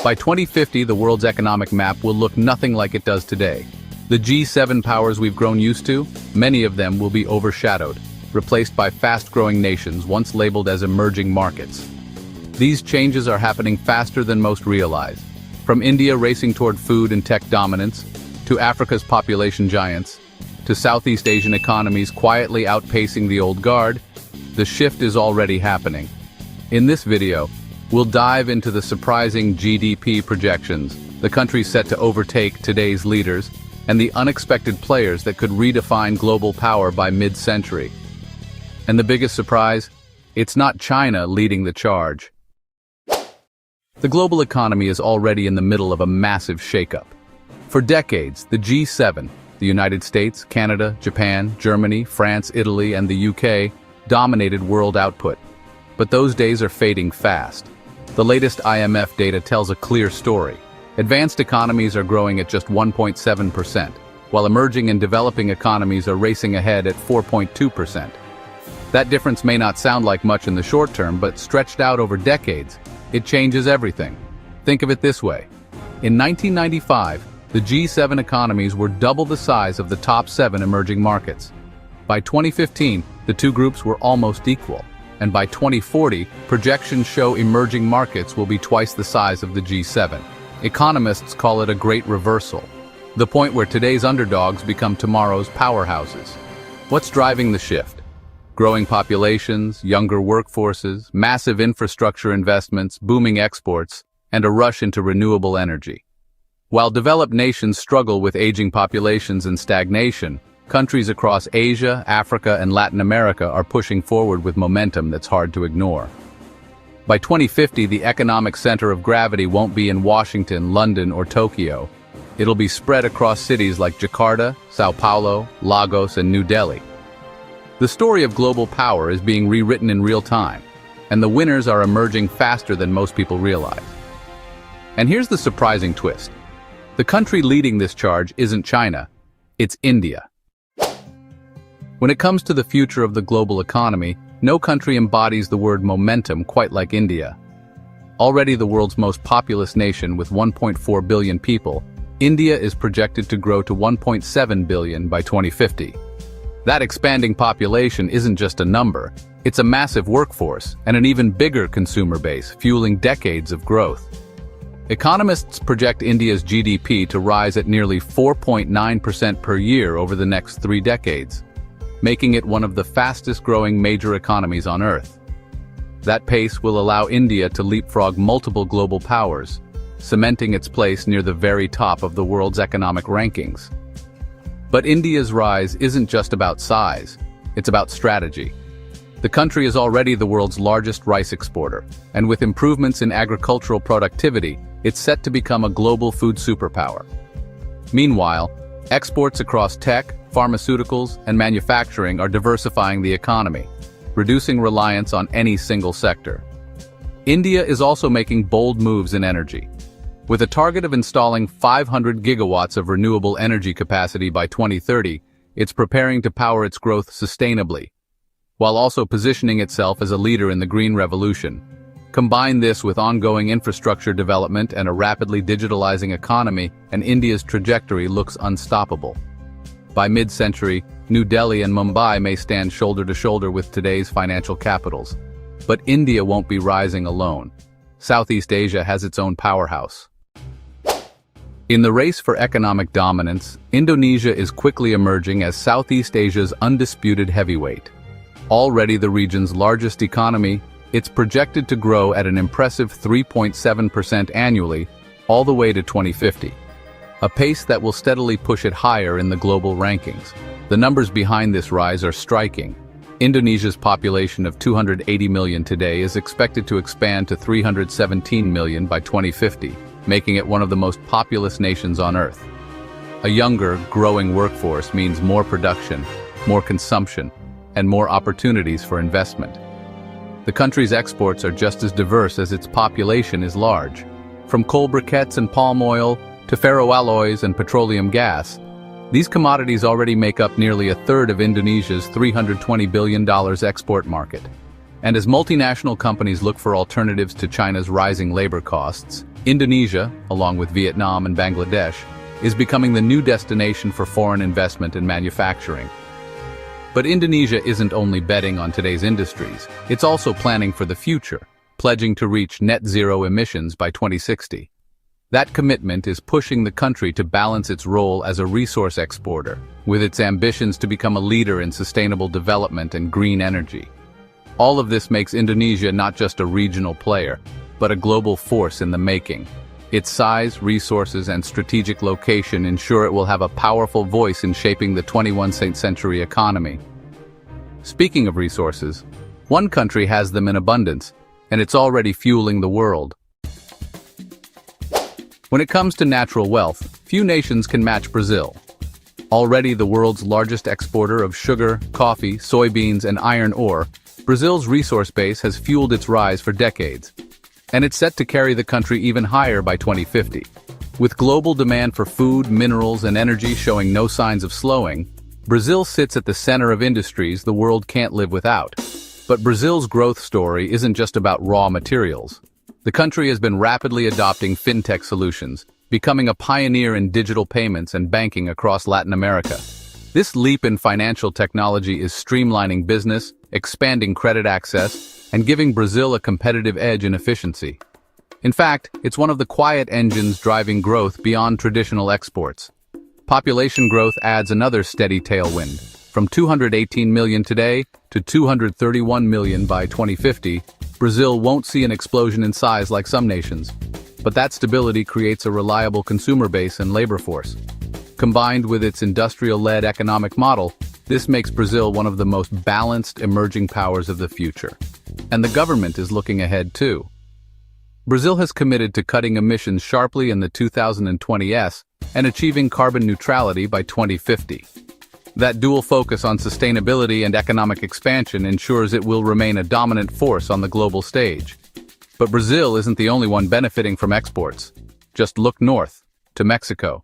By 2050, the world's economic map will look nothing like it does today. The G7 powers we've grown used to, many of them will be overshadowed, replaced by fast-growing nations once labeled as emerging markets. These changes are happening faster than most realize. From India racing toward food and tech dominance, to Africa's population giants, to Southeast Asian economies quietly outpacing the old guard, the shift is already happening. In this video, we'll dive into the surprising GDP projections, the countries set to overtake today's leaders, and the unexpected players that could redefine global power by mid-century. And the biggest surprise? It's not China leading the charge. The global economy is already in the middle of a massive shakeup. For decades, the G7, the United States, Canada, Japan, Germany, France, Italy, and the UK, dominated world output. But those days are fading fast. The latest IMF data tells a clear story. Advanced economies are growing at just 1.7%, while emerging and developing economies are racing ahead at 4.2%. That difference may not sound like much in the short term, but stretched out over decades, it changes everything. Think of it this way. In 1995, the G7 economies were double the size of the top 7 emerging markets. By 2015, the two groups were almost equal, and by 2040, projections show emerging markets will be twice the size of the G7. Economists call it a great reversal, the point where today's underdogs become tomorrow's powerhouses. What's driving the shift? Growing populations, younger workforces, massive infrastructure investments, booming exports, and a rush into renewable energy. While developed nations struggle with aging populations and stagnation, countries across Asia, Africa, and Latin America are pushing forward with momentum that's hard to ignore. By 2050, the economic center of gravity won't be in Washington, London, or Tokyo. It'll be spread across cities like Jakarta, Sao Paulo, Lagos, and New Delhi. The story of global power is being rewritten in real time, and the winners are emerging faster than most people realize. And here's the surprising twist. The country leading this charge isn't China, it's India. When it comes to the future of the global economy, no country embodies the word momentum quite like India. Already the world's most populous nation with 1.4 billion people, India is projected to grow to 1.7 billion by 2050. That expanding population isn't just a number, it's a massive workforce and an even bigger consumer base, fueling decades of growth. Economists project India's GDP to rise at nearly 4.9% per year over the next 3 decades, making it one of the fastest-growing major economies on Earth. That pace will allow India to leapfrog multiple global powers, cementing its place near the very top of the world's economic rankings. But India's rise isn't just about size, it's about strategy. The country is already the world's largest rice exporter, and with improvements in agricultural productivity, it's set to become a global food superpower. Meanwhile, exports across tech, pharmaceuticals, and manufacturing are diversifying the economy, reducing reliance on any single sector. India is also making bold moves in energy. With a target of installing 500 gigawatts of renewable energy capacity by 2030, it's preparing to power its growth sustainably, while also positioning itself as a leader in the green revolution. Combine this with ongoing infrastructure development and a rapidly digitalizing economy, and India's trajectory looks unstoppable. By mid-century, New Delhi and Mumbai may stand shoulder to shoulder with today's financial capitals. But India won't be rising alone. Southeast Asia has its own powerhouse. In the race for economic dominance, Indonesia is quickly emerging as Southeast Asia's undisputed heavyweight. Already the region's largest economy, it's projected to grow at an impressive 3.7% annually, all the way to 2050. A pace that will steadily push it higher in the global rankings. The numbers behind this rise are striking. Indonesia's population of 280 million today is expected to expand to 317 million by 2050, making it one of the most populous nations on Earth. A younger, growing workforce means more production, more consumption, and more opportunities for investment. The country's exports are just as diverse as its population is large. From coal briquettes and palm oil to ferroalloys and petroleum gas, these commodities already make up nearly a third of Indonesia's $320 billion export market. And as multinational companies look for alternatives to China's rising labor costs, Indonesia, along with Vietnam and Bangladesh, is becoming the new destination for foreign investment in manufacturing. But Indonesia isn't only betting on today's industries, it's also planning for the future, pledging to reach net zero emissions by 2060. That commitment is pushing the country to balance its role as a resource exporter, with its ambitions to become a leader in sustainable development and green energy. All of this makes Indonesia not just a regional player, but a global force in the making. Its size, resources, and strategic location ensure it will have a powerful voice in shaping the 21st century economy. Speaking of resources, one country has them in abundance, and it's already fueling the world. When it comes to natural wealth, few nations can match Brazil. Already the world's largest exporter of sugar, coffee, soybeans, and iron ore, Brazil's resource base has fueled its rise for decades. And it's set to carry the country even higher by 2050. With global demand for food, minerals, and energy showing no signs of slowing, Brazil sits at the center of industries the world can't live without. But Brazil's growth story isn't just about raw materials. The country has been rapidly adopting fintech solutions, becoming a pioneer in digital payments and banking across Latin America. This leap in financial technology is streamlining business, expanding credit access, and giving Brazil a competitive edge in efficiency. In fact, it's one of the quiet engines driving growth beyond traditional exports. Population growth adds another steady tailwind. From 218 million today to 231 million by 2050, Brazil won't see an explosion in size like some nations. But that stability creates a reliable consumer base and labor force. Combined with its industrial-led economic model, this makes Brazil one of the most balanced emerging powers of the future. And the government is looking ahead too. Brazil has committed to cutting emissions sharply in the 2020s and achieving carbon neutrality by 2050. That dual focus on sustainability and economic expansion ensures it will remain a dominant force on the global stage. But Brazil isn't the only one benefiting from exports. Just look north, to Mexico.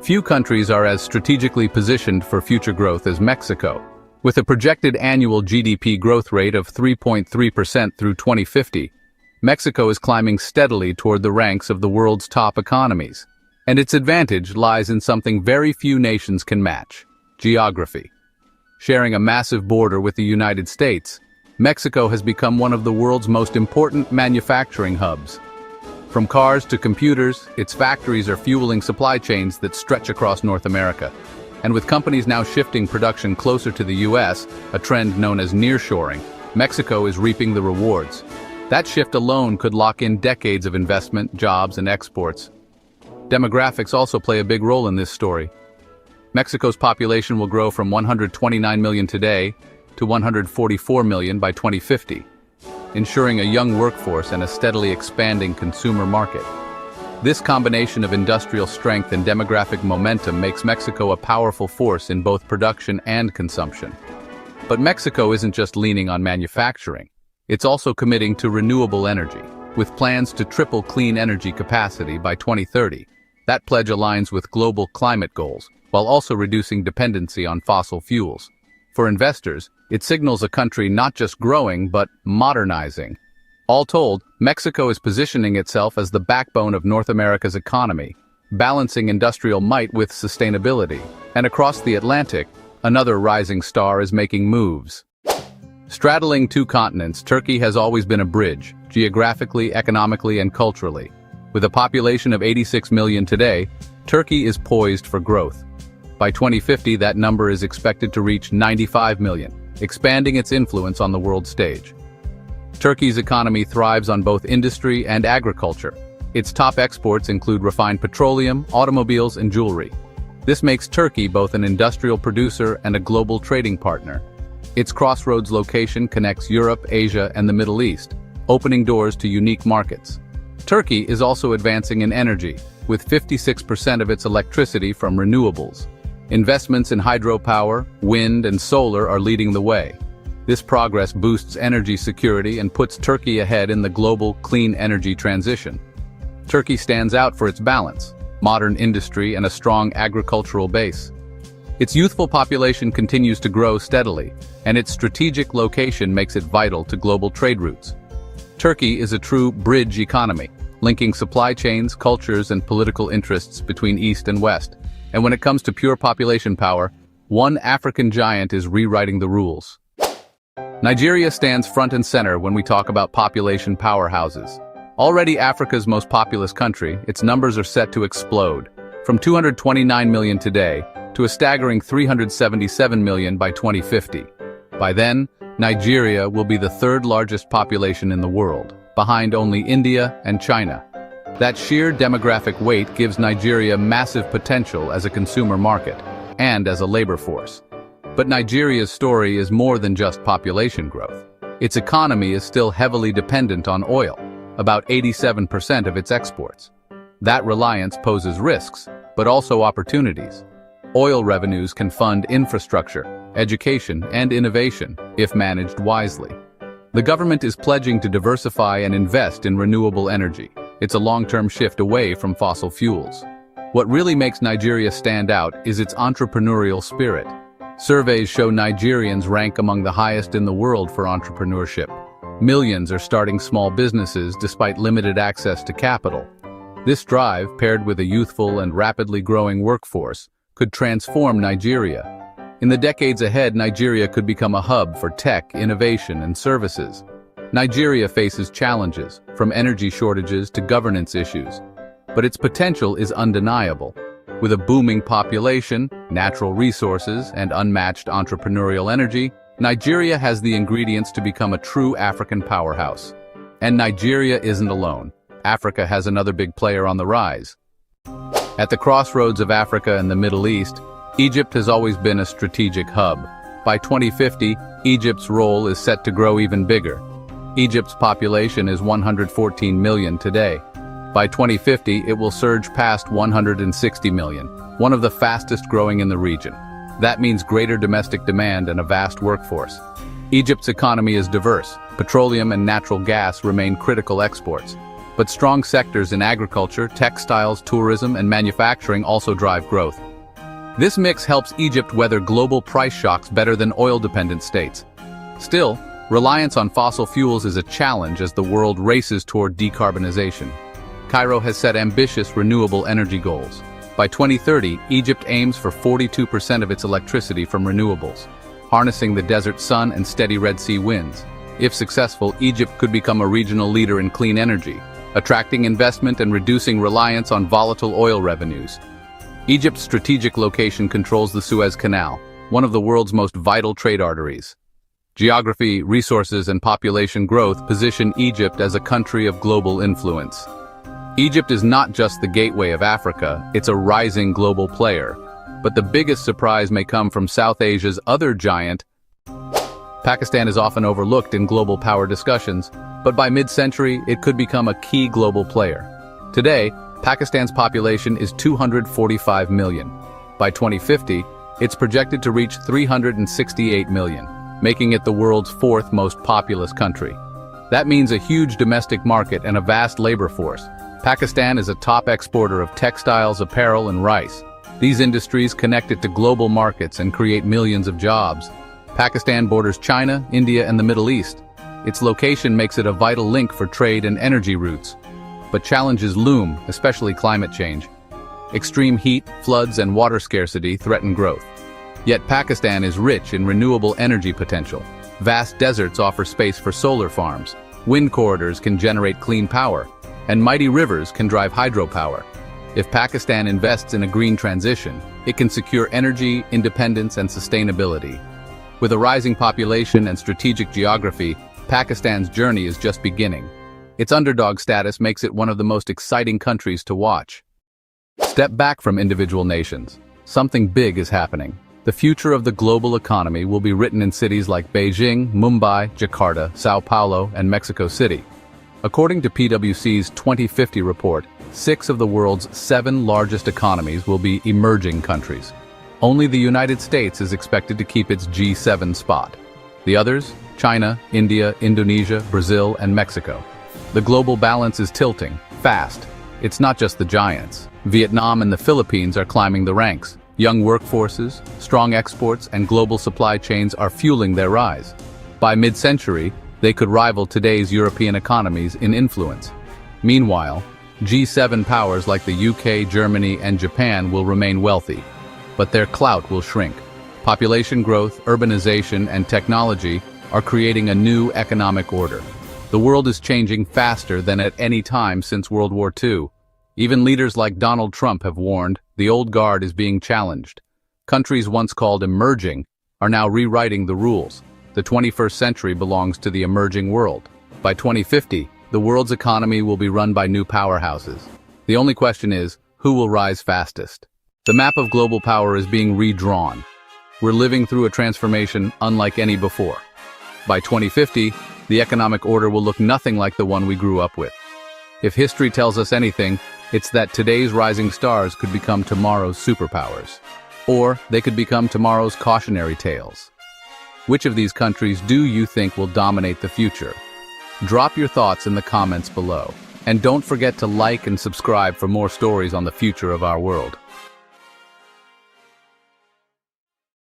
Few countries are as strategically positioned for future growth as Mexico. With a projected annual GDP growth rate of 3.3% through 2050, Mexico is climbing steadily toward the ranks of the world's top economies. And its advantage lies in something very few nations can match: geography. Sharing a massive border with the United States, Mexico has become one of the world's most important manufacturing hubs. From cars to computers, its factories are fueling supply chains that stretch across North America. And with companies now shifting production closer to the US, a trend known as nearshoring, Mexico is reaping the rewards. That shift alone could lock in decades of investment, jobs, and exports. Demographics also play a big role in this story. Mexico's population will grow from 129 million today to 144 million by 2050, ensuring a young workforce and a steadily expanding consumer market. This combination of industrial strength and demographic momentum makes Mexico a powerful force in both production and consumption. But Mexico isn't just leaning on manufacturing. It's also committing to renewable energy, with plans to triple clean energy capacity by 2030. That pledge aligns with global climate goals, while also reducing dependency on fossil fuels. For investors, it signals a country not just growing, but modernizing. All told, Mexico is positioning itself as the backbone of North America's economy, balancing industrial might with sustainability. And across the Atlantic, another rising star is making moves. Straddling two continents, Turkey has always been a bridge, geographically, economically, and culturally. With a population of 86 million today, Turkey is poised for growth. By 2050, that number is expected to reach 95 million, expanding its influence on the world stage. Turkey's economy thrives on both industry and agriculture. Its top exports include refined petroleum, automobiles, and jewelry. This makes Turkey both an industrial producer and a global trading partner. Its crossroads location connects Europe, Asia, and the Middle East, opening doors to unique markets. Turkey is also advancing in energy, with 56% of its electricity from renewables. Investments in hydropower, wind, and solar are leading the way. This progress boosts energy security and puts Turkey ahead in the global clean energy transition. Turkey stands out for its balance, modern industry, and a strong agricultural base. Its youthful population continues to grow steadily, and its strategic location makes it vital to global trade routes. Turkey is a true bridge economy, linking supply chains, cultures, and political interests between East and West. And when it comes to pure population power, one African giant is rewriting the rules. Nigeria stands front and center when we talk about population powerhouses. Already Africa's most populous country, its numbers are set to explode, from 229 million today to a staggering 377 million by 2050. By then, Nigeria will be the third largest population in the world, behind only India and China. That sheer demographic weight gives Nigeria massive potential as a consumer market and as a labor force. But Nigeria's story is more than just population growth. Its economy is still heavily dependent on oil, about 87% of its exports. That reliance poses risks, but also opportunities. Oil revenues can fund infrastructure, education, and innovation, if managed wisely. The government is pledging to diversify and invest in renewable energy. It's a long-term shift away from fossil fuels. What really makes Nigeria stand out is its entrepreneurial spirit. Surveys show Nigerians rank among the highest in the world for entrepreneurship. Millions are starting small businesses despite limited access to capital. This drive, paired with a youthful and rapidly growing workforce, could transform Nigeria. In the decades ahead, Nigeria could become a hub for tech, innovation, and services. Nigeria faces challenges, from energy shortages to governance issues. But its potential is undeniable. With a booming population, natural resources, and unmatched entrepreneurial energy, Nigeria has the ingredients to become a true African powerhouse. And Nigeria isn't alone. Africa has another big player on the rise. At the crossroads of Africa and the Middle East, Egypt has always been a strategic hub. By 2050, Egypt's role is set to grow even bigger. Egypt's population is 114 million today. By 2050, it will surge past 160 million, one of the fastest growing in the region. That means greater domestic demand and a vast workforce. Egypt's economy is diverse. Petroleum and natural gas remain critical exports. But strong sectors in agriculture, textiles, tourism, and manufacturing also drive growth. This mix helps Egypt weather global price shocks better than oil-dependent states. Still, reliance on fossil fuels is a challenge as the world races toward decarbonization. Cairo has set ambitious renewable energy goals. By 2030, Egypt aims for 42% of its electricity from renewables, harnessing the desert sun and steady Red Sea winds. If successful, Egypt could become a regional leader in clean energy, attracting investment and reducing reliance on volatile oil revenues. Egypt's strategic location controls the Suez Canal, one of the world's most vital trade arteries. Geography, resources, and population growth position Egypt as a country of global influence. Egypt is not just the gateway of Africa, it's a rising global player. But the biggest surprise may come from South Asia's other giant. Pakistan is often overlooked in global power discussions, but by mid-century, it could become a key global player. Today, Pakistan's population is 245 million. By 2050, it's projected to reach 368 million, making it the world's fourth most populous country. That means a huge domestic market and a vast labor force. Pakistan is a top exporter of textiles, apparel, and rice. These industries connect it to global markets and create millions of jobs. Pakistan borders China, India, and the Middle East. Its location makes it a vital link for trade and energy routes. But challenges loom, especially climate change. Extreme heat, floods, and water scarcity threaten growth. Yet Pakistan is rich in renewable energy potential. Vast deserts offer space for solar farms. Wind corridors can generate clean power. And mighty rivers can drive hydropower. If Pakistan invests in a green transition, it can secure energy, independence, and sustainability. With a rising population and strategic geography, Pakistan's journey is just beginning. Its underdog status makes it one of the most exciting countries to watch. Step back from individual nations. Something big is happening. The future of the global economy will be written in cities like Beijing, Mumbai, Jakarta, Sao Paulo, and Mexico City. According to PwC's 2050 report, 6 of the world's 7 largest economies will be emerging countries. Only the United States is expected to keep its G7 spot. The others, China, India, Indonesia, Brazil, and Mexico. The global balance is tilting, fast. It's not just the giants. Vietnam and the Philippines are climbing the ranks. Young workforces, strong exports, and global supply chains are fueling their rise. By mid-century, they could rival today's European economies in influence. Meanwhile, G7 powers like the UK, Germany, and Japan will remain wealthy, but their clout will shrink. Population growth, urbanization, and technology are creating a new economic order. The world is changing faster than at any time since World War II. Even leaders like Donald Trump have warned the old guard is being challenged. Countries once called emerging are now rewriting the rules. The 21st century belongs to the emerging world. By 2050, the world's economy will be run by new powerhouses. The only question is, who will rise fastest? The map of global power is being redrawn. We're living through a transformation unlike any before. By 2050, the economic order will look nothing like the one we grew up with. If history tells us anything, it's that today's rising stars could become tomorrow's superpowers. Or they could become tomorrow's cautionary tales. Which of these countries do you think will dominate the future? Drop your thoughts in the comments below. And don't forget to like and subscribe for more stories on the future of our world.